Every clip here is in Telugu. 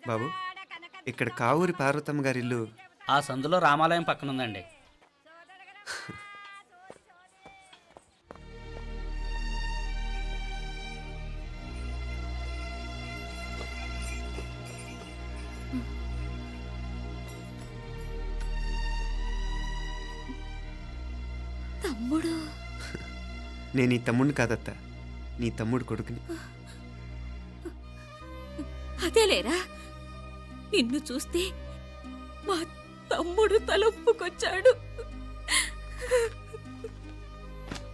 బాబు, ఇక్కడ కావూరి పార్వతమ్మ గారి ఇల్లు ఆ సందులో రామాలయం పక్కనుందండి. తమ్ముడు? నేను ఈ తమ్ముడిని కాదత్తా, నీ తమ్ముడు కొడుకుని. అదేలేరా, నిన్ను చూస్తే మా తమ్ముడు తలొప్పుకొచ్చాడు.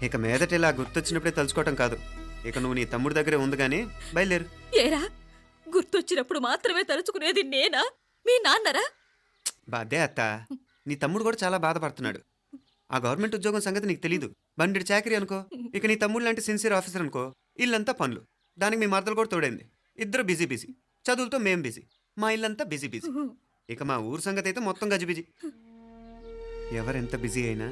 ఇక మీదట ఇలా గుర్తొచ్చినప్పుడే తలుచుకోవటం కాదు, ఇక నువ్వు నీ తమ్ముడి దగ్గరే ఉంది కానీ బయలుదేరు. ఏరా, గుర్తొచ్చినప్పుడు మాత్రమే తలుచుకునేది నేనా, మీ నాన్నరా? బాధే అత్త, నీ తమ్ముడు కూడా చాలా బాధపడుతున్నాడు. ఆ గవర్నమెంట్ ఉద్యోగం సంగతి నీకు తెలీదు. బండి చాకరీ అనుకో. ఇక నీ తమ్ముడు లాంటి సిన్సియర్ ఆఫీసర్ అనుకో, ఇల్లంతా పనులు. దానికి మీ మరదలు కూడా తోడైంది. ఇద్దరు బిజీ బిజీ. చదువులతో మేం బిజీ. మా ఇల్లంతా బిజీ బిజీ. ఇక మా ఊరు సంగతి అయితే మొత్తం గజిబిజీ. ఎవరెంత బిజీ అయినా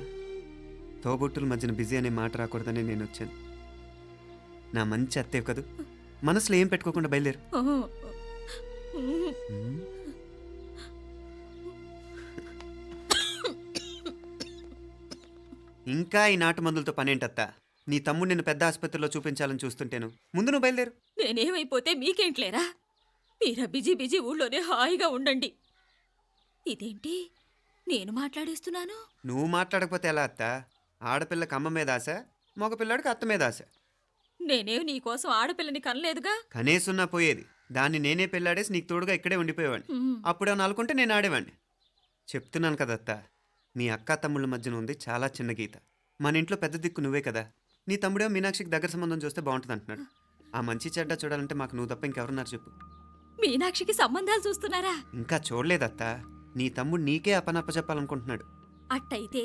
తోబుట్టుల మధ్యన బిజీ అనే మాట రాకూడదని నేను వచ్చాను. నా మంచి అత్తే కదూ, మనసులో ఏం పెట్టుకోకుండా బయలుదేరు. ఇంకా ఈ నాటు మందులతో పనేంటత్తా? నీ తమ్ముడు నిన్ను పెద్ద ఆసుపత్రిలో చూపించాలని చూస్తుంటేను. ముందు నువ్వు బయలుదేరు. నేనేమైపోతే మీకేంట్లేరా? మీరా బిజీ బిజీ ఊళ్ళోనే హాయిగా ఉండండి. ఇదేంటి నేను మాట్లాడేస్తున్నాను? నువ్వు మాట్లాడకపోతే ఎలా అత్తా? ఆడపిల్లకి అమ్మ మీద ఆశ, మగపిల్లాడికి అత్త మీద ఆశ. నేనేం నీకోసం ఆడపిల్లని కనలేదుగా. కనేసున్నా పోయేది. దాన్ని నేనే పెళ్ళాడేసి నీకు తోడుగా ఇక్కడే ఉండిపోయేవాడిని. అప్పుడు అని అనుకుంటే నేను ఆడేవాడిని. చెప్తున్నాను కదత్తా, మీ అక్క తమ్ముళ్ళ మధ్యన ఉంది చాలా చిన్న గీత. మన ఇంట్లో పెద్ద దిక్కు నువ్వే కదా. నీ తమ్ముడే మీనాక్షికి దగ్గర సంబంధం చూస్తే బాగుంటుంది అంటున్నాడు. ఆ మంచి చెడ్డ చూడాలంటే మాకు నువ్వు తప్ప ఇంకెవరున్నారు చెప్పు? మీనాక్షికి సంబంధాలు చూస్తున్నారా? ఇంకా చూడలేదత్తా. నీ తమ్ముడు నీకే అపనప్ప చెప్పాలనుకుంటున్నాడు. అట్టయితే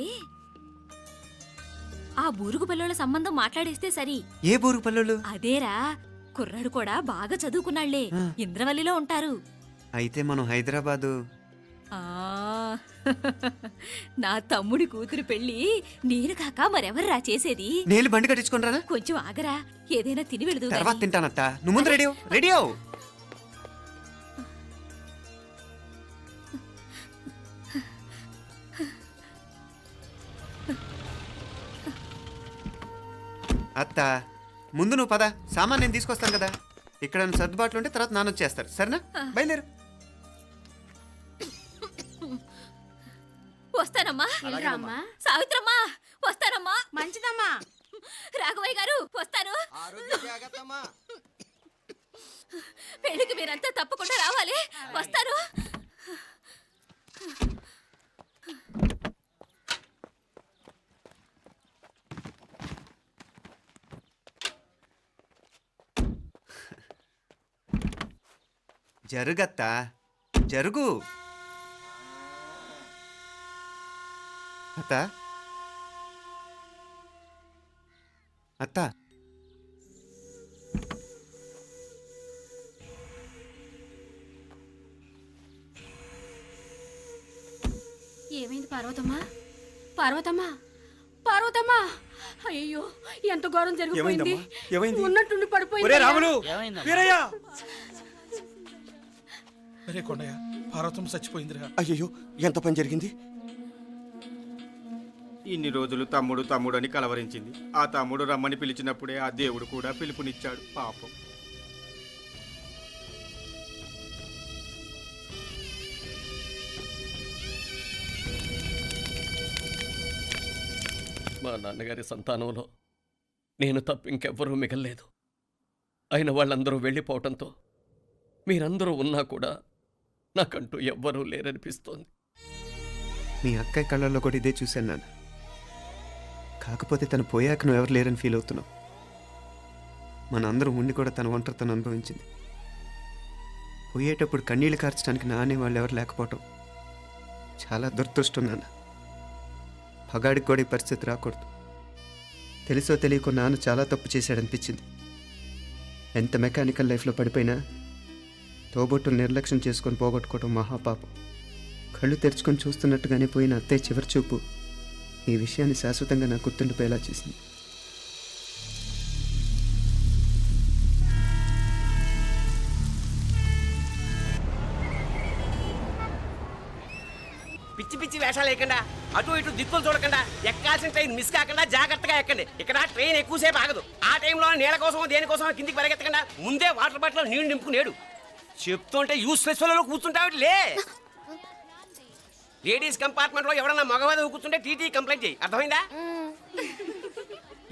ఆ బూరుగు పిల్లల సంబంధం మాట్లాడేస్తే సరి. ఏ బూరుగు పల్లెలు? అదేరా, కుర్రాడు కూడా బాగా చదువుకున్నాళ్లే, ఇంద్రవల్లిలో ఉంటారు. అయితే మనం హైదరాబాదు. నా తమ్ముడి కూతురు పెళ్లి నేను కాక మరెవర్రా చేసేది? నేను బండి కట్టించుకుంటారా? కొంచెం ఆగరా, ఏదైనా తిని వెళదు. తర్వాత తింటానత్తా. నువ్వు ముందు రెడీ రెడీ అవు. అత్తా, ముందు నువ్వు పద. సామాన్ నేను తీసుకొస్తాను కదా. ఇక్కడ సర్దుబాట్లు ఉంటే తర్వాత నాన్న వచ్చేస్తారు. సరేనా? బయలుదేరు. వస్తానమ్మా. సావిత్రమ్మా వస్తానమ్మా. మంచిదమ్మా. రాఘవయ్య గారు వస్తాను. పెళ్లికి మీరంతా తప్పకుండా రావాలి. వస్తాను. జరుగత్తా, జరుగు. అత్త, అత్త, ఏమైంది పార్వతమ్మా? పార్వతమ్మా, పార్వతమ్మా! అయ్యో, ఎంత ఘోరం జరిగిపోయింది. ఉన్నట్టుండి పడిపోయింది. రాములు, వీరయ్య! అరే కొండయ్య, పార్వతమ్మ చచ్చిపోయిందిరా. అయ్యో, ఎంత పని జరిగింది? ఇన్ని రోజులు తమ్ముడు తమ్ముడు అని కలవరించింది. ఆ తమ్ముడు రమ్మని పిలిచినప్పుడే ఆ దేవుడు కూడా పిలుపునిచ్చాడు. పాపం. మా నాన్నగారి సంతానంలో నేను తప్ప ఇంకెవ్వరూ మిగల్లేదు. అయిన వాళ్ళందరూ వెళ్ళిపోవటంతో మీరందరూ ఉన్నా కూడా నాకంటూ ఎవ్వరూ లేరనిపిస్తోంది. మీ అక్కయ్య కళ్ళల్లో కూడా ఇదే చూశాను నాన్న. కాకపోతే తను పోయాక నువ్వు ఎవరు లేరని ఫీల్ అవుతున్నావు. మన అందరం ఉండి కూడా తన ఒంటరితను అనుభవించింది. పోయేటప్పుడు కన్నీళ్లు కార్చడానికి నానే వాళ్ళు ఎవరు లేకపోవటం చాలా దురదృష్టం నాన్న. పగాడికి కూడా ఈ పరిస్థితి రాకూడదు. తెలుసో తెలియకో నాన్న చాలా తప్పు చేశాడనిపించింది. ఎంత మెకానికల్ లైఫ్లో పడిపోయినా తోబొట్టును నిర్లక్ష్యం చేసుకొని పోగొట్టుకోవడం మహాపాపం. కళ్ళు తెరుచుకొని చూస్తున్నట్టుగానే పోయిన అత్తయ్య చివరి చూపు ఈ విషయాన్ని శాశ్వతంగా నాకు గుర్తుండిపోయేలా చేసింది. పిచ్చి పిచ్చి వేషాలు వేయకుండా అటు ఇటు దిక్కులు చూడకుండా ఎక్కాల్సిన ట్రైన్ మిస్ కాకుండా జాగ్రత్తగా ఎక్కండి. ఇక్కడ ట్రైన్ ఎక్కువసేపు ఆగదు. ఆ టైంలో నీళ్ళ కోసం దేనికోసం కిందికి పరిగెత్తకుండా ముందే వాటర్ బాటిల్ నీళ్లు నింపుకునేడు. చెప్తుంటే యూస్లెస్ లో కూర్చుంటావు లే. లేడీస్ కంపార్ట్మెంట్ లో ఎవడన్నా మగవాది కూర్చుంటే టీటీ కంప్లైంట్ చేయి. అర్థమైందా?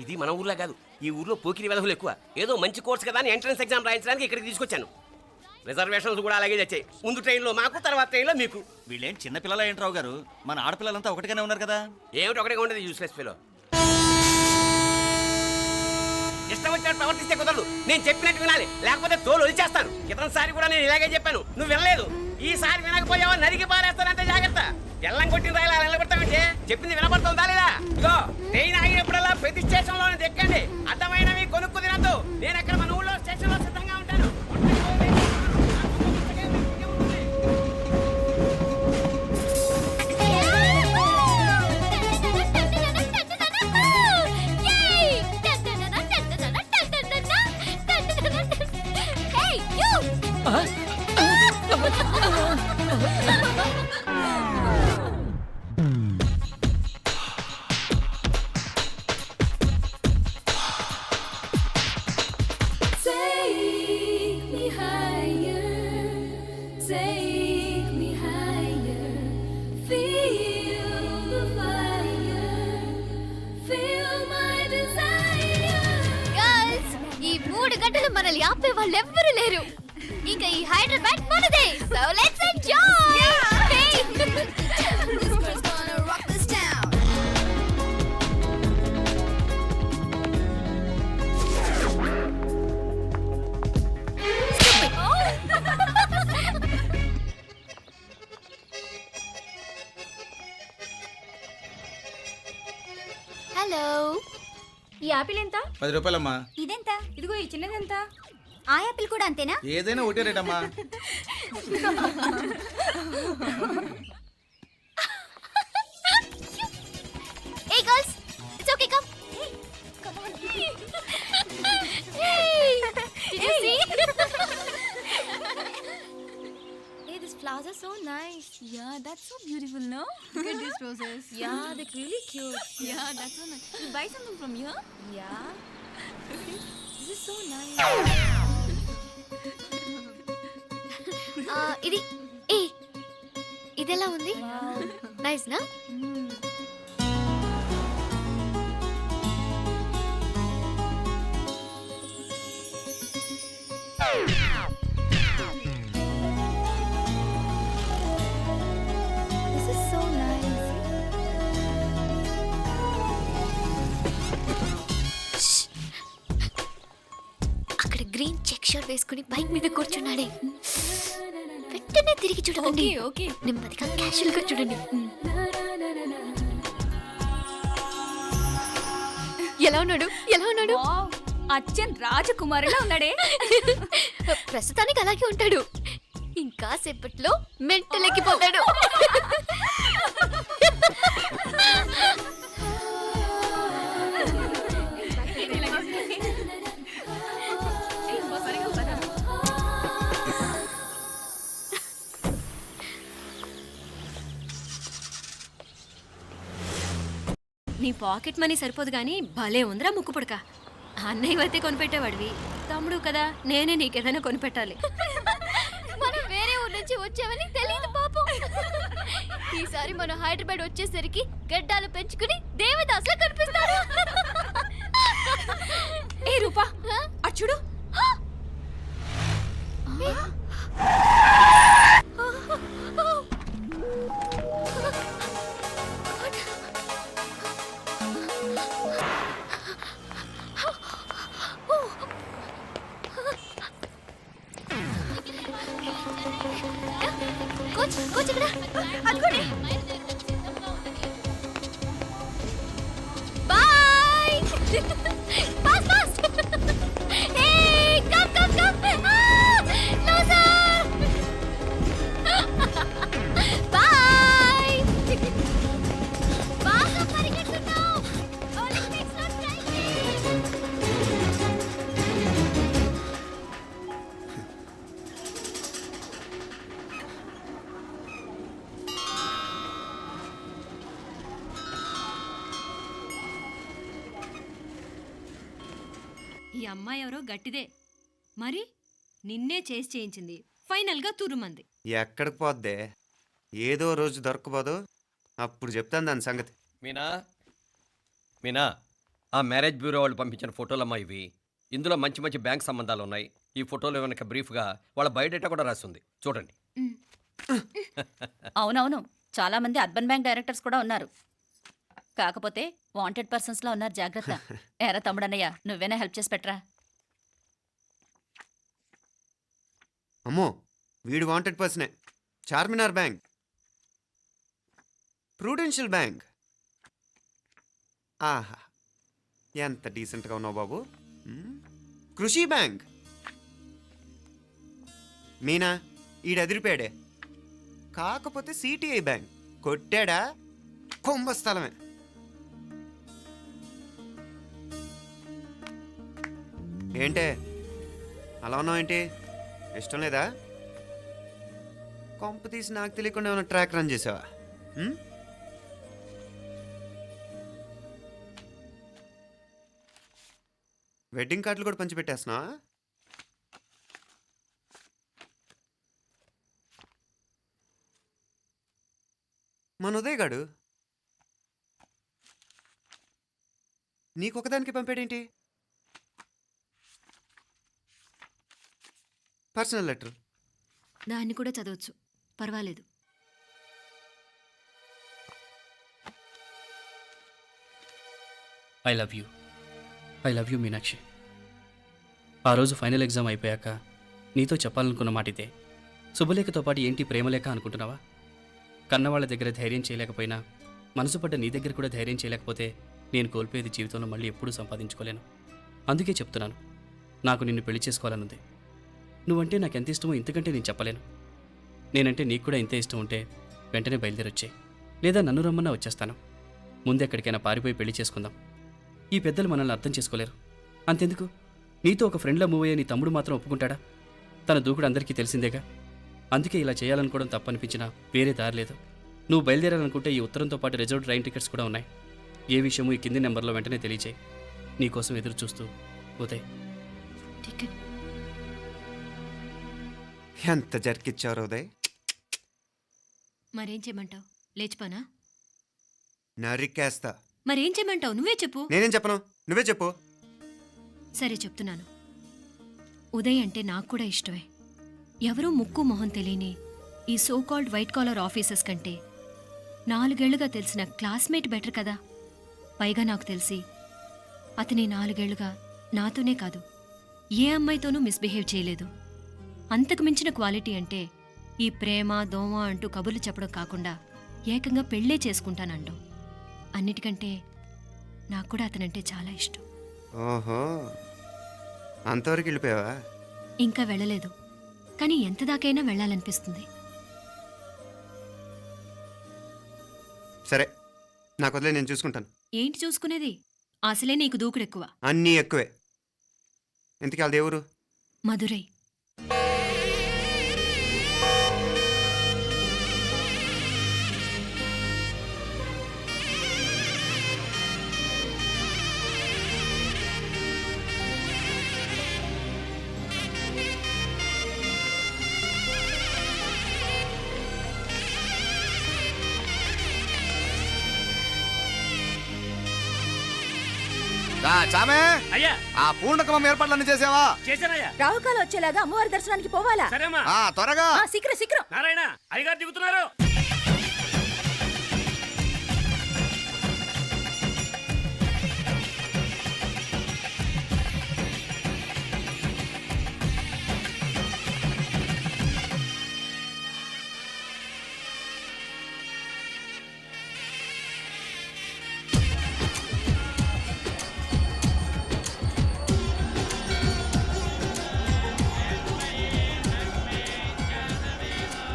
ఇది మన ఊర్లో కాదు. ఈ ఊర్లో పోకిరి వెధవులు ఎక్కువ. ఏదో మంచి కోర్స్ కదా అని ఎంట్రన్స్ ఎగ్జామ్ రాయించడానికి ఇక్కడికి తీసుకొచ్చాను. రిజర్వేషన్స్ కూడా అలాగే వచ్చాయి. ముందు ట్రైన్లో మాకు, తర్వాత ట్రైన్లో మీకు. వీళ్ళేం చిన్న పిల్లల ఏంట్రావు గారు, మన ఆడపిల్లలంతా ఒకటిగానే ఉన్నారు కదా. ఏమిటి ఒకటిగా ఉండదు యూస్లెస్ ఫెలో. ఇష్టం వచ్చినట్టు ప్రవర్తిస్తే కుదరదు. నేను చెప్పినట్టు వినాలి, లేకపోతే తోలు వదిలేస్తాను. ఇతనిసారి కూడా నేను ఇలాగే చెప్పాను, నువ్వు వినలేదు. ఈసారి వినకపోయావా నరికి పారేస్తానంటే జాగ్రత్త. ఎల్లం కొట్టిన రాయలా నిలబడతామంటే చెప్పింది వినపడుతుందా లేదా? ఇగో ట్రైన్ ఆగినప్పుడల్లా ప్రతి స్టేషన్ లో ఎక్కండి. అర్థమైనవి కొనుక్కు తినద్దు. నేను అక్కడ మన ఊళ్ళో స్టేషన్ లో సిద్ధంగా ఉంటాను. మనల్ని ఆపే వాళ్ళు ఎవ్వరూ లేరు. ఇక ఈ హైదరాబాద్ మనదే. So let's enjoy. హలో, ఈ యాపిల్ ఎంత? 10 రూపాయలమ్మా. ఇదెంత? ఇదిగో ఈ చిన్నది ఎంత? ఆ యాపిల్ కూడా అంతేనా? ఏదైనా ఒకటే రేటమ్మా. Hey girls, it's okay, come. Come on. Hey, did you see? Hey, these flowers are so nice. Yeah, that's so beautiful, no? Look at these roses. Yeah, they're really cute. Yeah, that's so nice. You buy something from here? Yeah. This is so nice. ఇది ఏ ఇదెలా ఉంది? నైస్ నా? This is so nice. అక్కడ గ్రీన్ చెక్ షర్ట్ వేసుకుని బైక్ మీద కూర్చున్నాడే. వెంటనే తిరిగి చూడండి. ఓకే నెమ్మదిగా క్యాషువల్ గా చూడండి. ఎలా ఉన్నాడు? ఎలా ఉన్నాడు? అచ్చన్ రాజకుమారిలా ఉన్నాడే. ప్రస్తుతానికి అలాగే ఉంటాడు. ఇంకా సేపట్లో మెంటల్ ఎక్కిపోతాడు. నీ పాకెట్ మనీ సరిపోదు కానీ భలే ఉందిరా ముక్కు పుడక. అన్నయ్య అయితే కొనిపెట్టేవాడివి, తమ్ముడు కదా నేనే నీకేదైనా కొనిపెట్టాలి. మనం వేరే ఊరు నుంచి వచ్చామని తెలియదు పాపం. ఈసారి మనం హైదరాబాద్ వచ్చేసరికి గడ్డాలు పెంచుకుని దేవదాసులా కనిపిస్తారు. ఏ రూపా అచ్చుడు. కోచ్ ఇక్కడ అనుకోండి. Boy. Fast fast. Hey come come come. Loser. Boy. బాగా పరిగెడుతున్నావు. ఒలింపిక్స్ లో ట్రై చేయి. అమ్మాయి ఎవరో గట్టిదే మరి నిన్నే చేసి చేయించింది ఫైనల్గా తురుమంది. ఎక్కడికి పోద్దే? ఏదో రోజు దొరకపోదు, అప్పుడు చెప్తాను దాని సంగతి. మీనా మీనా, ఆ మ్యారేజ్ బ్యూరో వాళ్ళు పంపించిన ఫోటోలమ్మా ఇవి. ఇందులో మంచి మంచి బ్యాంక్ సంబంధాలు ఉన్నాయి. ఈ ఫోటోలు వెనక బ్రీఫ్గా వాళ్ళ బయోడేటా కూడా రాస్తుంది, చూడండి. అవునవును, చాలా మంది అర్బన్ బ్యాంక్ డైరెక్టర్స్ కూడా ఉన్నారు. కాకపోతే వాంటెడ్ పర్సన్స్ లో ఉన్నారు, జాగ్రత్త. ఎరా తమ్ముడన్నయ్య, నువ్వేనా హెల్ప్ చేసి పెట్టరా? అమ్మో, వీడు వాంటెడ్ పర్సనే. Charminar bank, prudential bank. ఆహా, ఎంత డీసెంట్గా ఉన్నావు బాబు. కృషి బ్యాంక్. మీనా, ఈడు ఎదిరిపోయాడే. కాకపోతే సిటిఐ బ్యాంక్ కొట్టాడా కుంభస్థలమే. ఏంటే అలా ఉన్నావు ఏంటి? ఇష్టం లేదా? కొంప తీసి నాకు తెలియకుండా ఏమైనా ట్రాక్ రన్ చేసావా? వెడ్డింగ్ కార్డులు కూడా పంచిపెట్టేస్తున్నా. మన ఉదయ్ గాడు నీకొకదానికి పంపాడేంటి? Personal letter. దాన్ని కూడా చదవచ్చు, పర్వాలేదు. I love you Meenakshi. ఆ రోజు ఫైనల్ ఎగ్జామ్ అయిపోయాక నీతో చెప్పాలనుకున్న మాట ఇదే. శుభలేఖతో పాటు ఏంటి ప్రేమలేఖ అనుకుంటున్నావా? కన్నవాళ్ళ దగ్గర ధైర్యం చేయలేకపోయినా మనసు పడ్డ నీ దగ్గర కూడా ధైర్యం చేయలేకపోతే నేను కోల్పోయేది జీవితంలో మళ్ళీ ఎప్పుడూ సంపాదించుకోలేను. అందుకే చెప్తున్నాను, నాకు నిన్ను పెళ్లి చేసుకోవాలనుంది. నువ్వంటే నాకు ఎంత ఇష్టమో ఇంతకంటే నేను చెప్పలేను. నేనంటే నీకు కూడా ఇంతే ఇష్టం ఉంటే వెంటనే బయలుదేరొచ్చాయి, లేదా నన్ను రమ్మన్నా వచ్చేస్తాను. ముందు ఎక్కడికైనా పారిపోయి పెళ్లి చేసుకుందాం. ఈ పెద్దలు మనల్ని అర్థం చేసుకోలేరు. అంతెందుకు, నీతో ఒక ఫ్రెండ్లా మూవ్ అయ్యే నీ తమ్ముడు మాత్రం ఒప్పుకుంటాడా? తన దూకుడు అందరికీ తెలిసిందేగా. అందుకే ఇలా చేయాలనుకోవడం తప్పనిపించినా వేరే దారి లేదు. నువ్వు బయలుదేరాలనుకుంటే ఈ ఉత్తరంతో పాటు రిజర్వ్ ట్రైన్ టికెట్స్ కూడా ఉన్నాయి. ఏ విషయమూ ఈ కింది నెంబర్లో వెంటనే తెలియచేయి. నీకోసం ఎదురు చూస్తూ ఉదయ్. టికెట్ ఎంత జరికిచ్చావు ఉదయ్. మరేం చేయమంటావు? లేచిపోనా? నరికేస్తా. మరేం చేయమంటావు? నువ్వే చెప్పు. నేనేం చెప్పను, నువ్వే చెప్పు. సరే చెప్తున్నాను. ఉదయ్ అంటే నాకు కూడా ఇష్టమే. ఎవరూ ముక్కు మొహం తెలియని ఈ సోకాల్డ్ వైట్ కాలర్ ఆఫీసర్స్ కంటే 4 ఏళ్లుగా తెలిసిన క్లాస్మేట్ బెటర్ కదా. పైగా నాకు తెలిసి అతని 4 ఏళ్లుగా నాతోనే కాదు ఏ అమ్మాయితోనూ మిస్బిహేవ్ చేయలేదు. అంతకు మించిన క్వాలిటీ అంటే ఈ ప్రేమ దోమ అంటూ కబుర్లు చెప్పడం కాకుండా ఏకంగా పెళ్ళే చేసుకుంటానండు. అన్నిటికంటే నాకు కూడా అతనంటే చాలా ఇష్టం. ఓహో, అంతవరకు వెళ్ళిపోయావా? ఇంకా వెళ్ళలేదు, కానీ ఎంత దాకైనా వెళ్ళాలనిపిస్తుంది. సరే, నాకు వదిలే, నేను చూసుకుంటాను. ఏంటి చూసుకునేది? అసలే నీకు దూకుడెక్కువ. అన్నీ ఎక్కువే. ఇంతకీ వాళ్ళ దేవురు? మధురై. చామే అయ్యా, ఆ పూర్ణకమం ఏర్పాట్లన్నీ చేసావా? చేశానయ్యా. రాహుకాలం వచ్చేలాగా అమ్మవారి దర్శనానికి పోవాలా? సరేమ్మా. త్వరగా. శీఘ్రం. నారాయణ, అయ్యగారు దిగుతున్నారు.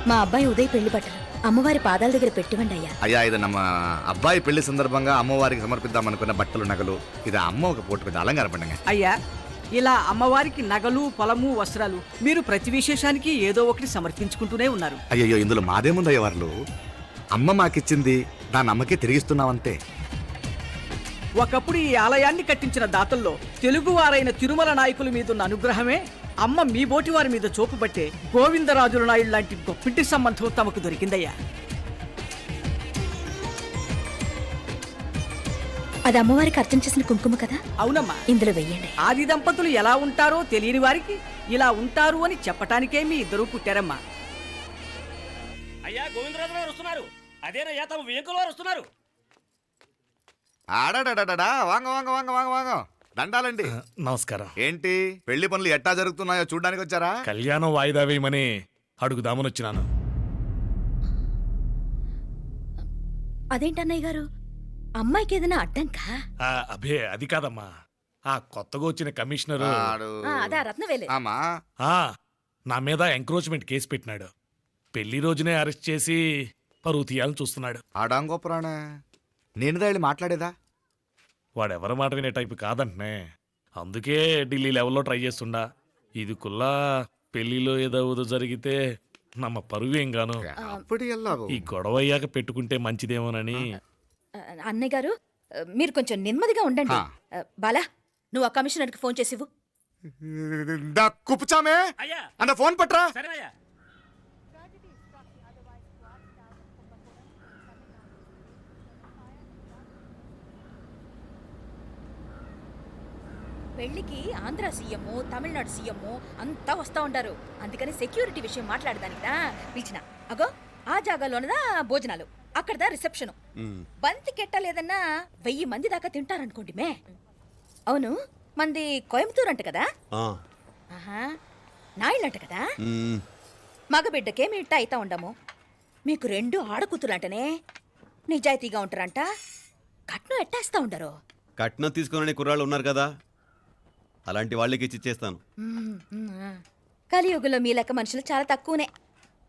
మా అబ్బాయి ఉదయ్ పెళ్లి బట్టలు అమ్మవారి పాదాల దగ్గర పెట్టివండి అయ్యా. అయ్యా, ఇది నమ్మ అబ్బాయి పెళ్లి సందర్భంగా అమ్మవారికి సమర్పిద్దామనుకున్న బట్టలు నగలు. ఇది అమ్మ ఒక పూట మీద అలంకార పండుగ. అయ్యా, ఇలా అమ్మవారికి నగలు పొలము వస్త్రాలు మీరు ప్రతి విశేషానికి ఏదో ఒకటి సమర్పించుకుంటూనే ఉన్నారు. అయ్యయ్యో, ఇందులో మాదేముందయ్య వాళ్ళు. అమ్మ మాకిచ్చింది దాని అమ్మకే తిరిగిస్తున్నామంతే. ఒకప్పుడు ఈ ఆలయాన్ని కట్టించిన దాతల్లో తెలుగువారైన తిరుమల నాయకుల మీదున్న అనుగ్రహమే అమ్మ మీ బోటి వారి మీద చూపుబట్టే గోవిందరాజుల నాయుడు లాంటి గొప్పింటి సంబంధం తమకు దొరికిందయ్యా. అది అమ్మవారికి అర్చన చేసిన కుంకుమ కదా? అవునమ్మా. ఇందులో వెయ్యండి. ఆది దంపతులు ఎలా ఉంటారో తెలియని వారికి ఇలా ఉంటారు అని చెప్పటానికే మీ ఇద్దరు పుట్టారమ్మా. అయ్యా గోవిందరాజు గారు వస్తున్నారు. అదేనయ్యా తమ వెంకుల వారు వస్తున్నారు. ఆడాడా వాంగ వాంగ వాంగ వాంగ వాంగ దండాలండి. నమస్కారం. ఏంటి పెళ్లి పనులు ఎట్టా జరుగుతున్నాయో చూడడానికి వచ్చారా? కళ్యాణం వాయిదా వేయమని అడుగుదామని వచ్చినాను. అదేంటన్నయ్య గారు, అమ్మాయికి ఏదైనా అడ్డంకా? అభే అది కాదమ్మా, ఆ కొత్తగా వచ్చిన కమిషనర్ అదా రత్నవేలే. ఆమా నా మీద ఎంక్రోచ్మెంట్ కేసు పెట్టినాడు. పెళ్లి రోజునే అరెస్ట్ చేసి పరువు తీయాలని చూస్తున్నాడు. ఆడాంగో పురాణ నేను వెళ్ళి మాట్లాడేదా? వాడెవరి మాట వినే టైపు కాదంటనే. అందుకే ఢిల్లీ లెవెల్లో ట్రై చేస్తుండా. ఇది కుల్లా పెళ్లిలో ఏదో జరిగితే నమ్మ పరువేం గాను. ఈ గొడవ అయ్యాక పెట్టుకుంటే మంచిదేమోనని. అన్నయ్య గారు మీరు కొంచెం నెమ్మదిగా ఉండండి. బాలా, నువ్వు ఆ కమిషనర్కి ఫోన్ చేసివు. కుప్పుచామే అన్న ఫోన్ పట్రా. పెళ్లికి ఆంధ్ర సీఎం, తమిళనాడు సీఎం అంతా వస్తా ఉంటారు. అందుకని సెక్యూరిటీ విషయం మాట్లాడదానికిదా పిలిచిన. అగో ఆ జాగాలోనదా భోజనాలు, అక్కడదా రిసెప్షన్. బంతి కెట్టలేదన్నా 1000 మంది దాకా తింటారనుకోండి మే. అవును, మంది కోయంబత్తూర్ అంట కదా? నాయుళ్ళంట కదా? మగబిడ్డకే మీ ఇట్ట అయితా ఉండము. మీకు 2 ఆడకూతులంటనే నిజాయితీగా ఉంటారంట. కట్నం ఎట్టేస్తా ఉండరు. కట్నం తీసుకునే కుర్రాళ్ళు ఉన్నారు కదా, అలాంటి వాళ్ళకి ఇచ్చేస్తాను. కలియుగంలో మీ లెక్క మనుషులు చాలా తక్కువనే.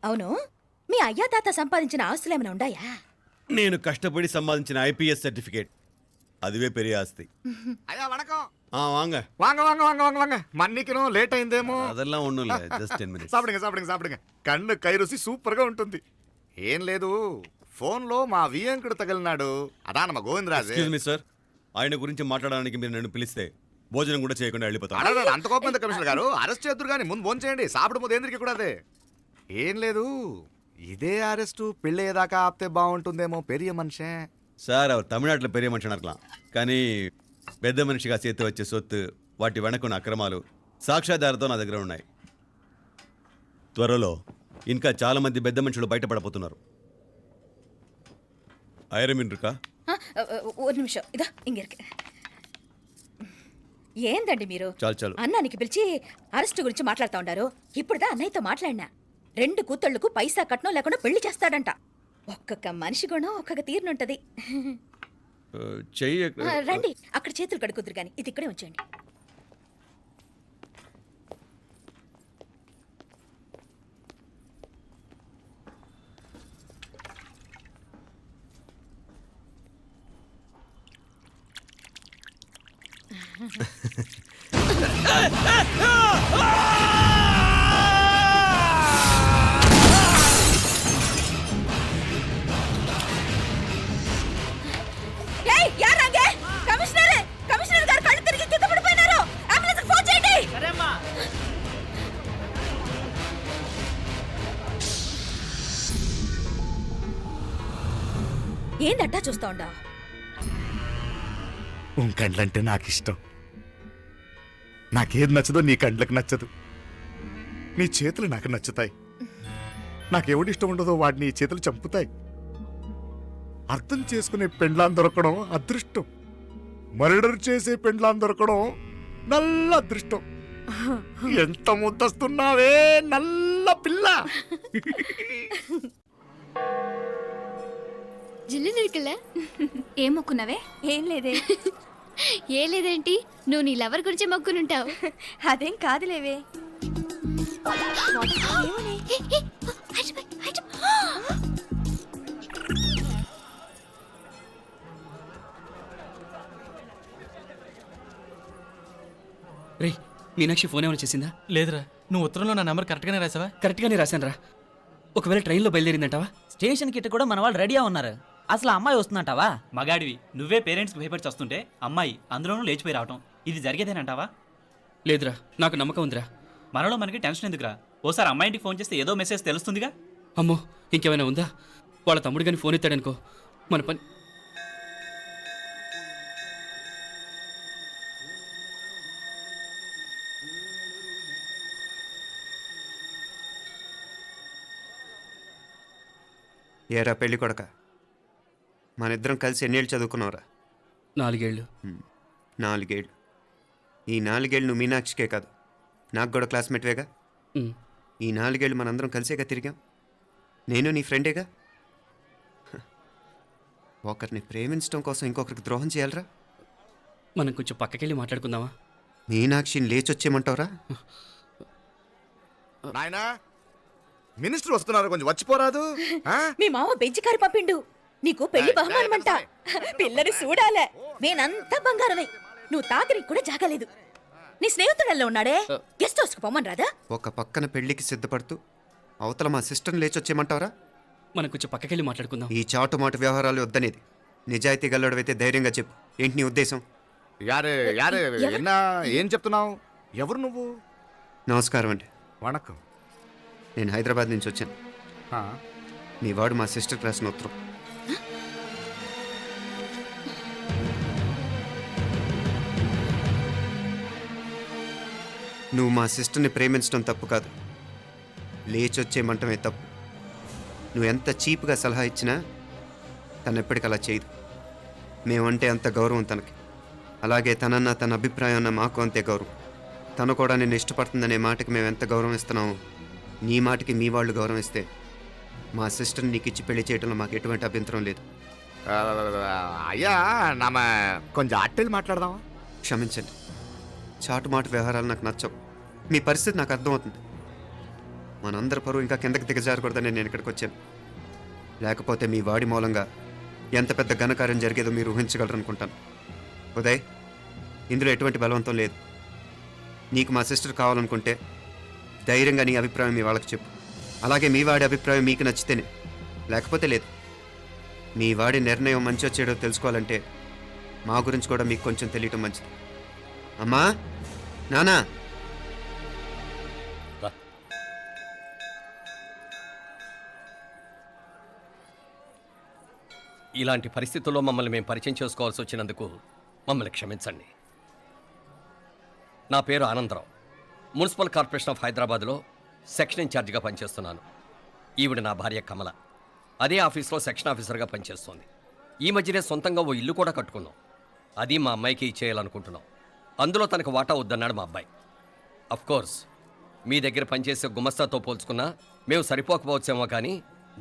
అవును, మీ అయ్యా తాత సంపాదించిన ఆస్తులు ఏమైనా ఉన్నాయా? నేను కష్టపడి సంపాదించిన ఐపీఎస్ సర్టిఫికేట్, అదివే పెరిగే ఆస్తి. అయ్యా వణకం. వాంగ వాంగ వాంగ వాంగ వాంగ వాంగ మన్నికిను లేట్ అయిందేమో. అదెల్లా ఉండు, జస్ట్ 10 minutes. సాப்பிடுங்க కన్ను కైరుసి సూపర్ గా ఉంటుంది. ఏం లేదు, ఫోన్ లో మా వియంకుడు తగిలినాడు. అదా నమ్మ గోవిందరాజు. ఎక్స్క్యూజ్ మీ సార్, ఆయన గురించి మాట్లాడడానికి మీరు నన్ను పిలిస్తే భోజనం కూడా చేయకుండా వెళ్ళిపోతాను. అంత కోపం ఎంత కమిషనర్ గారు? అరెస్ట్ చేద్దరు కానీ ముందు ఫోన్ చేయండి. సాపిడు ముందు ఏంద్రికి కూడా అదే. ఏం లేదు, ఇదే అరెస్టు పెళ్ళేదాకా ఆపితే బాగుంటుందేమో. పెరియ మనిషే సార్, அவர் తమిళనాడులో పెరియ మనిషి అనర్కలాం, కానీ పెద్ద మనిషిగా చేతి వచ్చే సొత్తు, వాటి వెనకున్న అక్రమాలు సాక్ష్యాధారతో నా దగ్గర ఉన్నాయి. త్వరలో ఇంకా చాలా మంది పెద్ద మనుషులు బయటపడబోతున్నారు. ఐరమిన్రుకా ఒక నిమిషం, ఇదా ఇంగిరికి. ఏందండి మీరు చాలు అన్నానికి పిలిచి అరెస్ట్ గురించి మాట్లాడుతూ ఉండారు. ఇప్పుడుదా అన్నయ్యతో మాట్లాడినా 2 కూతుళ్లకు పైసా కట్నం లేకుండా పెళ్లి చేస్తాడంట. ఒక్కొక్క మనిషి గుణం ఒక్కొక్క తీరునుంటది. చెయ్యి రండి, అక్కడ చేతులు కడుకుదురు గాని ఇది ఇక్కడే ఉంచండి. కమిషనర్ గారు కళ్ళు తిరిగి కింద పడిపోయినారు. అంబులెన్స్ ఫోన్ చేయండి. ఏందట్టా చూస్తా ఉండా? కండ్లంటే నాకు ఇష్టం. నాకేది నచ్చదో నీ కండ్లకు నచ్చదు. నీ చేతులు నాకు నచ్చుతాయి. నాకెవడి ఇష్టం ఉండదో వాడిని నీ చేతులు చంపుతాయి. అర్థం చేసుకునే పెండ్లాం దొరకడం అదృష్టం. మర్డర్ చేసే పెండ్లాం దొరకడం నల్ల అదృష్టం. ఎంత ముద్దస్తున్నావే నల్ల పిల్ల. జిల్లు నిరికలే. ఏం మొక్కున్నావే? ఏం లేదే. ఏ లేదేంటి, నువ్వు నీ లవర్ గురించి మొక్కునుంటావు. అదేం కాదులేవే. రే, మీనాక్షి ఫోన్ ఏమైనా చేసిందా? లేదురా, నువ్వు ఉత్తరంలో నా నెంబర్ కరెక్ట్గానే రాసావా? కరెక్ట్గానే రాశాను రా. ఒకవేళ ట్రైన్లో బయలుదేరిందంటావా? స్టేషన్ కిட்ட కూడా మన వాళ్ళు రెడీగా ఉన్నారు. అసలు అమ్మాయి వస్తుందంటావా? మగాడివి నువ్వే పేరెంట్స్కి భయపడి వస్తుంటే అమ్మాయి అందులోనూ లేచిపోయి రావటం ఇది జరిగేదేనంటావా? లేదురా, నాకు నమ్మకం ఉందిరా. మనలో మనకి టెన్షన్ ఎందుకురా? ఓసారి అమ్మాయి ఇంటికి ఫోన్ చేస్తే ఏదో మెసేజ్ తెలుస్తుందిగా. అమ్మో, ఇంకేమైనా ఉందా? వాళ్ళ తమ్ముడు కానీ ఫోన్ ఎత్తాడనుకో, మన పని. ఏరా పెళ్ళి కొడక, మన ఇద్దరం కలిసి ఎన్నేళ్ళు చదువుకున్నావురా? 4 ఏళ్ళు. 4 ఏళ్ళు. ఈ 4 ఏళ్ళు నువ్వు మీనాక్షికే కాదు, నాకు కూడా క్లాస్మేట్వేగా. ఈ 4 ఏళ్ళు మనందరం కలిసేగా తిరిగాం. నేను నీ ఫ్రెండేగా. ఒకరిని ప్రేమించడం కోసం ఇంకొకరికి ద్రోహం చేయాలరా? మనం కొంచెం పక్కకెళ్ళి మాట్లాడుకుందామా? మీనాక్షిని లేచొచ్చేయమంటావురా? నాయనా, మినిస్టర్ వస్తున్నారు, కొంచెం వచ్చిపోరాదు. ఆ? మీ మామ బెంచి కారు పంపిండు, నీకు పెళ్లి బహుమానమంట. పిల్లని చూడాలే, నేనంతా బంగారమే. నువ్వు తాగరికి కూడా జాగలేదు. నీ స్నేహితుడల్లో ఉన్నాడే, గెస్ట్ హౌస్కి పొమ్మని రాదా? ఒక పక్కన పెళ్లికి సిద్ధపడుతూ అవతల మా సిస్టర్ని లేచొచ్చేయమంటావరా? మనం కొంచెం పక్కకెళ్ళి మాట్లాడుకుందాం. ఈ చాటు మాట వ్యవహారాలు వద్దనేది. నిజాయితీ గల్లడవైతే ధైర్యంగా చెప్పు, ఏంటి నీ ఉద్దేశం? యారే యారే ఎన్నా ఏం చెప్తున్నావు? ఎవరు నువ్వు? నమస్కారం అండి. వణకం. నేను హైదరాబాద్ నుంచి వచ్చాను. మీ వాడు మా సిస్టర్కి రాసిన ఉత్తరం. నువ్వు మా సిస్టర్ని ప్రేమించడం తప్పు కాదు, లేచొచ్చేయమంటమే తప్పు. నువ్వు ఎంత చీప్గా సలహా ఇచ్చినా తను ఎప్పటికీ అలా చేయదు. మేమంటే అంత గౌరవం తనకి, అలాగే తనన్న తన అభిప్రాయం అన్న మాకు అంతే గౌరవం. తను కూడా నిన్ను ఇష్టపడుతుందనే మాటకి మేము ఎంత గౌరవం ఇస్తున్నామో నీ మాటకి మీ వాళ్ళు గౌరవం ఇస్తే మా సిస్టర్ని నీకు ఇచ్చి పెళ్లి చేయడంలో మాకు ఎటువంటి అభ్యంతరం లేదు. అయ్యా నామ కొంచెం అట్టెళ్ళి మాట్లాడదామా? క్షమించండి, చాటుమాటు వ్యవహారాలు నాకు నచ్చవు. మీ పరిస్థితి నాకు అర్థమవుతుంది. మనందరి పరువు ఇంకా కిందకి దిగజారకూడదని నేను ఇక్కడికి వచ్చాను. లేకపోతే మీ వాడి మూలంగా ఎంత పెద్ద ఘనకార్యం జరిగేదో మీరు ఊహించగలరు అనుకుంటాను. ఉదయ్, ఇందులో ఎటువంటి బలవంతం లేదు. నీకు మా సిస్టర్ కావాలనుకుంటే ధైర్యంగా నీ అభిప్రాయం మీ వాళ్ళకి చెప్పు. అలాగే మీ వాడి అభిప్రాయం మీకు నచ్చితేనే, లేకపోతే లేదు. మీ వాడి నిర్ణయం మంచి వచ్చేడో తెలుసుకోవాలంటే మా గురించి కూడా మీకు కొంచెం తెలియటం మంచిది. అమ్మా, నానా, ఇలాంటి పరిస్థితుల్లో మమ్మల్ని మేము పరిచయం చేసుకోవాల్సి వచ్చినందుకు మమ్మల్ని క్షమించండి. నా పేరు ఆనందరావు. మున్సిపల్ కార్పొరేషన్ ఆఫ్ హైదరాబాద్లో సెక్షన్ ఇన్ఛార్జిగా పనిచేస్తున్నాను. ఈవిడ నా భార్య కమల. అదే ఆఫీస్లో సెక్షన్ ఆఫీసర్గా పనిచేస్తోంది. ఈ మధ్యనే సొంతంగా ఓ ఇల్లు కూడా కట్టుకున్నాం. అది మా అమ్మాయికి ఇచ్చేయాలనుకుంటున్నాం. అందులో తనకు వాటా వద్దన్నాడు మా అబ్బాయి. అఫ్కోర్స్ మీ దగ్గర పనిచేసే గుమస్తాతో పోల్చుకున్నా మేము సరిపోకపోవచ్చేమో, కానీ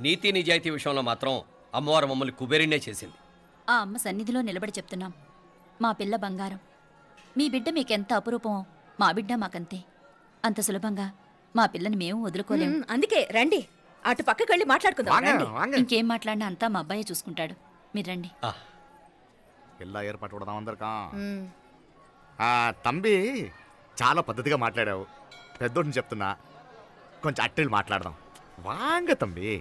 నీతి నిజాయితీ విషయంలో మాత్రం అమ్మవారు మమ్మల్ని కుబేరినే చేసింది. ఆ అమ్మ సన్నిధిలో నిలబడి చెప్తున్నాం, మా పిల్ల బంగారం. మీ బిడ్డ మీకెంత అపురూపమో మా బిడ్డ మాకంతే. అంత సులభంగా మా పిల్లని మేము వదులుకోలేము. అందుకే రండి, అటు పక్కకి వెళ్ళి మాట్లాడుకుందాం. ఇంకేం మాట్లాడినా అంతా మా అబ్బాయి చూసుకుంటాడు. మీరు రండి. ఎలా ఏర్పాటు కొడదాం అందరికా. తంబి, చాలా పద్ధతిగా మాట్లాడావు. పెద్దోడిని చెప్తున్నా, కొంచెం అట్టెళ్ళి మాట్లాడదాం. వాంగ తంబి.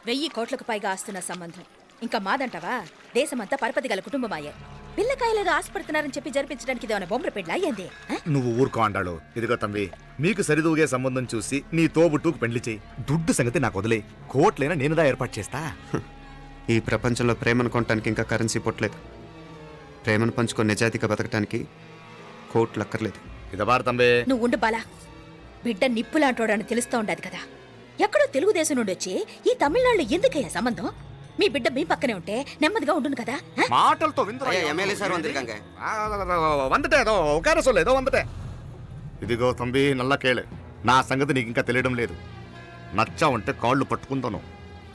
1000 కోట్లకు పైగా ఆస్తున్న సంబంధం ఇంకా మాదంటావా? దేశమంతా పరపతి గల కుటుంబమాయే. పిల్లకాయలుగా ఆశపడుతున్నారని చెప్పి జరిపించడానికి ఇదేమైనా బొమ్మర పెళ్ళి అయ్యింది? నువ్వు ఊరుకో అండాడు. ఇదిగో తంబి, మీకు సరిదూగే సంబంధం చూసి నీ తోబుట్టుకు పెళ్లి చేయి. దుడ్డు సంగతి నాకు వదిలే. కోట్లైనా నేనుదా ఏర్పాటు చేస్తా. ఈ ప్రపంచంలో ప్రేమను కొనటానికి ఇంకా కరెన్సీ పుట్టలేదు. ప్రేమను పంచుకొని నిజాయితీగా బతకటానికి కోట్లు అక్కర్లేదు. ఇదబారు తంబి. నువ్వు ఉండు బాలా. బిడ్డ నిప్పులాంటోడని తెలుస్తూ ఉండదు కదా. ఎక్కడో తెలుగుదేశం నుండి వచ్చి ఈ తమిళనాడులో ఎందుకయ్యా సంబంధం? మీ బిడ్డ మీ పక్కనే ఉంటే నెమ్మదిగా ఉండును కదా. మాటలతో ఇదిగో తంబి, నల్ల కేళే. నా సంగతి నీకు ఇంకా తెలియడం లేదు. నచ్చా ఉంటే కాళ్ళు పట్టుకుంటాను,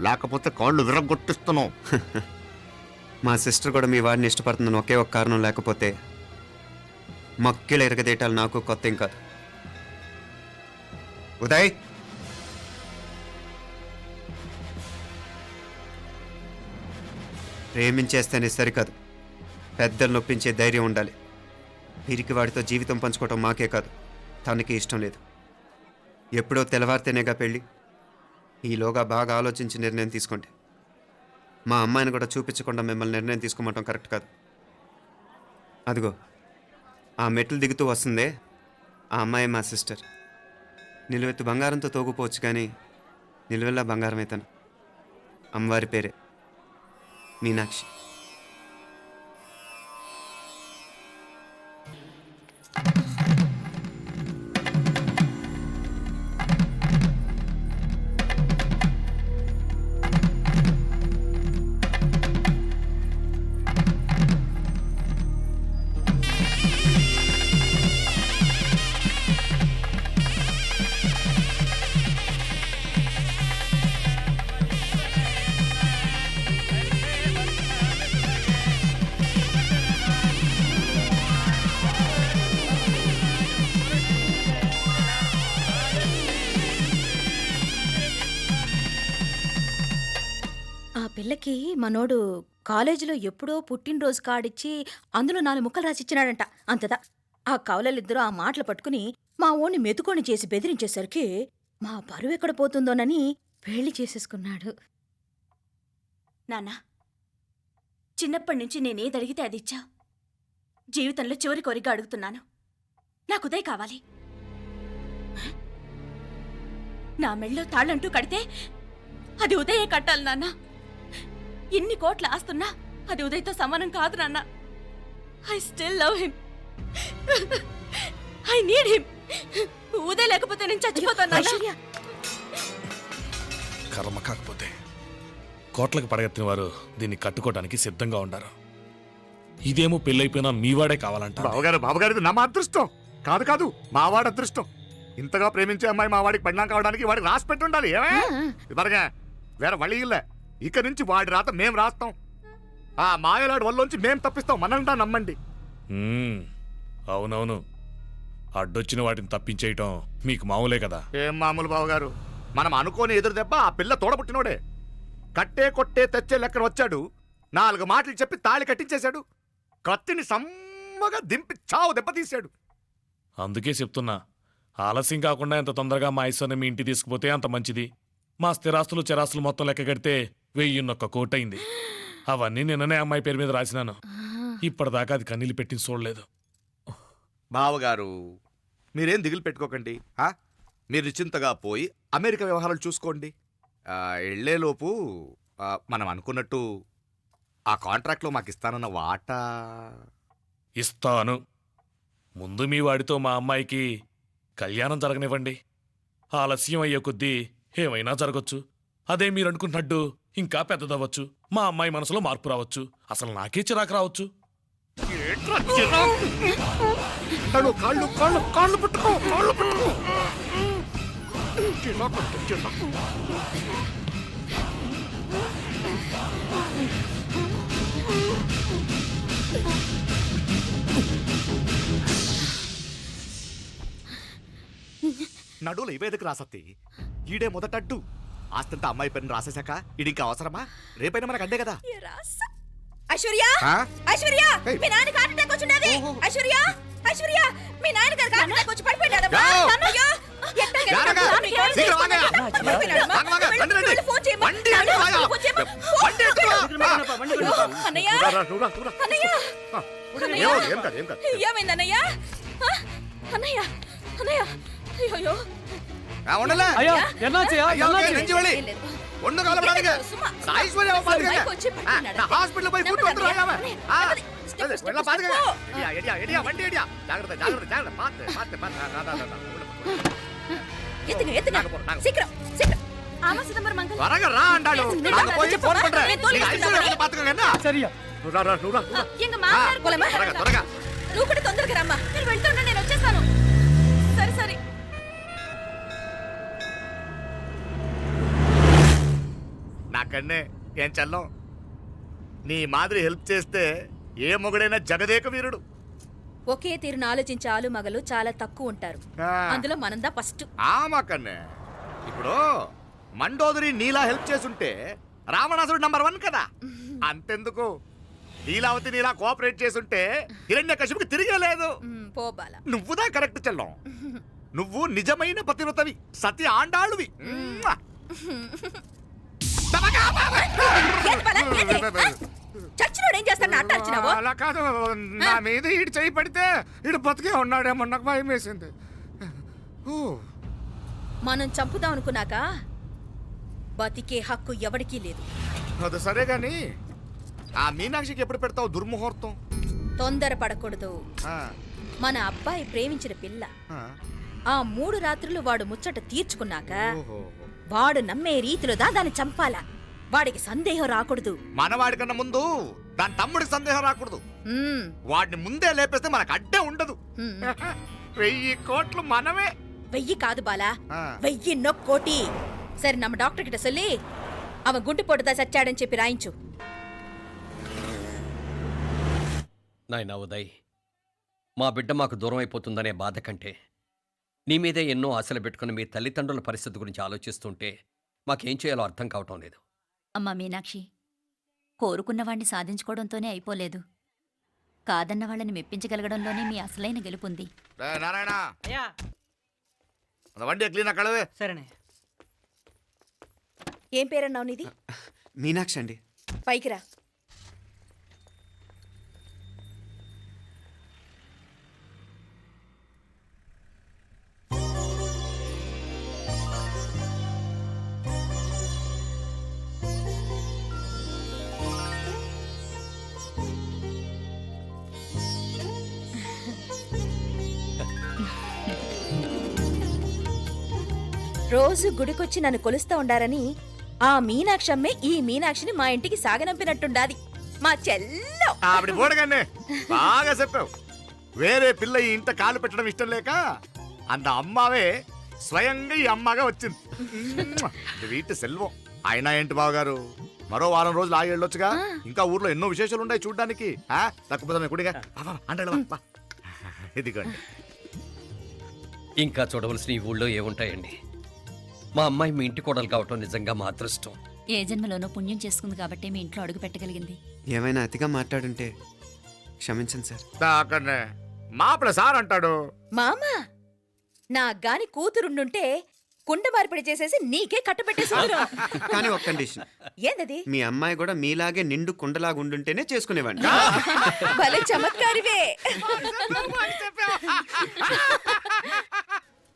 లేకపోతే కాళ్ళు విరగొట్టిస్తాను. మా సిస్టర్ కూడా మీ వాడిని ఇష్టపడుతుందని ఒకే ఒక కారణం లేకపోతే మక్కిళ్ళ ఎరగదేయటాలు నాకు కొత్త ఏం కాదు. ఉదయ్, ప్రేమించేస్తేనే సరికాదు, పెద్దలు నొప్పించే ధైర్యం ఉండాలి. పిరికి వాడితో జీవితం పంచుకోవటం మాకే కాదు, తనకి ఇష్టం లేదు. ఎప్పుడో తెల్లవారితేనేగా పెళ్ళి. ఈలోగా బాగా ఆలోచించి నిర్ణయం తీసుకోండి. మా అమ్మాయిని కూడా చూపించకుండా మిమ్మల్ని నిర్ణయం తీసుకోమంటాం కరెక్ట్ కాదు. అదిగో ఆ మెట్లు దిగుతూ వస్తుందే, ఆ అమ్మాయి మా సిస్టర్. నిలువెత్తు బంగారంతో తోగుపోవచ్చు కానీ నిలువెల్లా బంగారం అవుతాను. అమ్మవారి పేరే మీనాక్షి. పిల్లకి మనోడు కాలేజీలో ఎప్పుడో పుట్టినరోజు కార్డిచ్చి అందులో 4 ముక్కలు రాసిచ్చినాడంట. అంతదా ఆ కవలలిద్దరూ ఆ మాటలు పట్టుకుని మా ఓణ్ణి మెతుకొని చేసి బెదిరించేసరికి మా పరువు ఎక్కడ పోతుందోనని పెళ్లి చేసేసుకున్నాడు. నాన్న, చిన్నప్పటి నుంచి నేనేది అడిగితే అది ఇచ్చా. జీవితంలో చివరి కోరిక అడుగుతున్నాను. నాకు ఉదయ్ కావాలి. నా మెళ్ళో తాళ్ళంటూ కడితే అది ఉదయే కట్టాలి నాన్న. ఇన్ని కోట్ల ఆస్తున్నా అది ఉదయ్తో సమానం కాదు నాన్న. I still love him. I need him. Uday లేకపోతే నేను చచ్చిపోతాను నాన్న. కర్మ కాకపోతే కోట్లకు పడగెత్తిన వారు దీన్ని కట్టుకోవడానికి సిద్ధంగా ఉండారు. ఇదేమో పెళ్ళైపోయినా మీవాడే కావాలంట. బావగారు నా అదృష్టం కాదు కాదు, మావాడి అదృష్టం. ఇంతగా ప్రేమించే అమ్మాయి మా వాడికి పడినా కావడానికి వాడికి రాసి పెట్టి ఉండాలి. ఏమే ఇదివరగా వేరే వళ్ళి ఇల్లే. ఇక నుంచి వాడి రాత మేం రాస్తాం. ఆ మాయలాడి వల్లోంచి మేం తప్పిస్తాం. మనల్ని నమ్మండి. అవునవును, అడ్డొచ్చిన వాటిని తప్పించేయటం మీకు మామూలే కదా. ఏం మామూలు బావగారు, మనం అనుకోని ఎదురు దెబ్బ ఆ పిల్ల తోడబుట్టినోడే. కట్టే కొట్టే తెచ్చే లెక్కన వచ్చాడు. 4 మాటలు చెప్పి తాళి కట్టించేశాడు. కత్తిని సమ్మగా దింపి చావు దెబ్బతీశాడు. అందుకే చెప్తున్నా, ఆలస్యం కాకుండా ఎంత తొందరగా మా ఐశ్వర్యం మీ ఇంటికి తీసుకుపోతే అంత మంచిది. మా స్థిరాస్తులు చిరాస్తులు మొత్తం లెక్క కడితే 1,000 కోటయింది. అవన్నీ నిన్ననే అమ్మాయి పేరు మీద రాసినాను. ఇప్పటిదాకా అది కన్నీళ్ళు పెట్టి చూడలేదు. బావగారు మీరేం దిగులు పెట్టుకోకండి. మీరు నిశ్చింతగా పోయి అమెరికా వ్యవహారాలు చూసుకోండి. వెళ్ళేలోపు మనం అనుకున్నట్టు ఆ కాంట్రాక్ట్లో మాకు ఇస్తానన్న వాటా ఇస్తాను. ముందు మీ వాడితో మా అమ్మాయికి కళ్యాణం జరగనివ్వండి. ఆలస్యం అయ్యే కొద్దీ ఏమైనా జరగచ్చు. అదే మీరు అనుకుంటున్నట్టు ఇంకా పెద్దదవ్వచ్చు. మా అమ్మాయి మనసులో మార్పు రావచ్చు. అసలు నాకే చిరాకు రావచ్చు. నడువులు ఇవేదకు రాసత్తి. ఈడే మొదటడ్డు. ఆస్తంతా అమ్మాయి పని రాసేశాక ఇడింకా అవసరమా? రేపైనా మనకు అడ్డే కదా. ఐశ్వర్య, ఐశ్వర్య, మీ నాన్న హార్ట్ అటాక్ వచ్చినది. ఐశ్వర్య, ఐశ్వర్య, మీ నాన్న గారికి హార్ట్ అటాక్ వచ్చి పడిపోయాడు. అన్నయ్య, ఏమైందన్నయ్య? అన్నయ్య, అన్నయ్య, అయ్యో హాస్పిటల్ పోయి నువ్వు కూడా తొందరగా రమ్మా. నేను వెళ్తున్నా, నేను వచ్చేస్తాను. సరే సరే. నాకన్నే ఏం చల్లం. నీ మాదిరి హెల్ప్ చేస్తే ఏ మొగుడైనా జగదేక వీరుడు. ఒకే తీరును ఆలోచించే ఆలు మగలు చాలా తక్కువ ఉంటారు. అందులో మనందా ఫస్ట్. మాకన్నే ఇప్పుడు మండోదరి నీలా హెల్ప్ చేసుంటే రావణాసుడు నంబర్ 1 కదా. అంతెందుకు, నీలావతి నీలా కోఆపరేట్ చేసుంటే హిరణ్యకశిపుకి తిరిగే లేదు. నువ్వుదా కరెక్ట్ చెల్లం. నువ్వు నిజమైన పతివ్రతవి, సతి ఆండాళ్ళువి. ఏంది బాలా, ఏంది? ఆ? చచ్చినోడు ఏం చేస్తాడు అట్ట వచ్చినావు? అలా కాదు, నా మీద ఈడు చేయి పడితే ఈడు బతికే ఉన్నాడేమో నాకు భయం వేసింది. ఓ, మనం చంపుదాం అనుకున్నాక బతికే హక్కు ఎవరికీ లేదు. అది సరే గాని ఆ మీనాక్షికి ఎప్పుడు పెడతావు దుర్ముహూర్తం? తొందరపడకూడదు. ఆ, మన అబ్బాయి ప్రేమించిన పిల్ల ఆ. ఆ 3 రాత్రులు వాడు ముచ్చట తీర్చుకున్నాక ఓహో. వాడు నమ్మే రీతిలో దాన్ని చంపాలా. వాడికి సందేహం రాకూడదు. మనవాడి కన్నా ముందు దాని తమ్ముడికి సందేహం రాకూడదు. ఉమ్, వాడిని ముందే లేపేస్తే మనకు అడ్డే ఉండదు. ఉమ్. 1000 కోట్లు మనమే. 1000 కాదు బాలా, ఆ. 1000 కోటి. సరే నమ్మ డాక్టర్ కిட்ட சொல்லி அவன் గుండు పొట్టుదా చచ్చాడని చెప్పి రాయించు. నాయనా ఉదయ్, మా బిడ్డ మాకు దూరం అయిపోతుందనే బాధ కంటే నీ మీదే ఎన్నో ఆశలు పెట్టుకుని మీ తల్లిదండ్రుల పరిస్థితి గురించి ఆలోచిస్తుంటే మాకేం చేయాలో అర్థం కావటం లేదు. అమ్మా మీనాక్షి, కోరుకున్నవాణ్ణి సాధించుకోవడంతోనే అయిపోలేదు. కాదన్న వాళ్ళని మెప్పించగలగడంలోనే మీ అసలైన గెలుపుంది. నారాయణ, అయ్యా அந்த வண்டியை క్లీన్ కడవే. సరేనే. ఏం పేరన్నావు నీది? మీనాక్షి అండి. పైకి రా. రోజు గుడికొచ్చి నన్ను కొలుస్తా ఉండారని ఆ మీనాక్షమ్మే ఈ మీనాక్షిని మా ఇంటికి సాగనంపినట్టుండాది. మా చెల్లో ఆవిడ పోడగానే బాగా చెప్పావు. వేరే పిల్ల ఈ ఇంట కాలు పెట్టడం ఇష్టం లేక అంత అమ్మావే స్వయంగా ఈ అమ్మగా వచ్చింది. ఇది వీటి సెల్వం. అయినా ఏంటి బావగారు, మరో వారం రోజులు ఆగి వెళ్ళొచ్చుగా. ఇంకా ఊర్లో ఎన్నో విశేషాలు ఉన్నాయి చూడ్డానికి. తక్కువ కుడిగా అంటే ఇదిగోండి. ఇంకా చూడవలసిన ఈ ఊళ్ళో ఏముంటాయండి? మా అమ్మాయి మీ ఇంటి కోడలు కావటం నిజంగా మా అదృష్టం. ఏ జన్మలోనో పుణ్యం చేసుకుంది కాబట్టి మీ ఇంట్లో అడుగు పెట్టగలిగింది. ఏమైనా అతిగా మాట్లాడుంటే క్షమించండి సార్. అక్కడనే మాపల సార్ అంటాడు. మామా, నా గాని కూతురుండుంటే కుండ మార్పిడి చేసేసి నీకే కట్టబెట్టేసి కానీ ఒక కండిషన్. ఏందది? మీ అమ్మాయి కూడా మీలాగే నిండు కుండలాగా ఉండుంటేనే చేసుకునేవాడిని. భలే చమత్కారివే.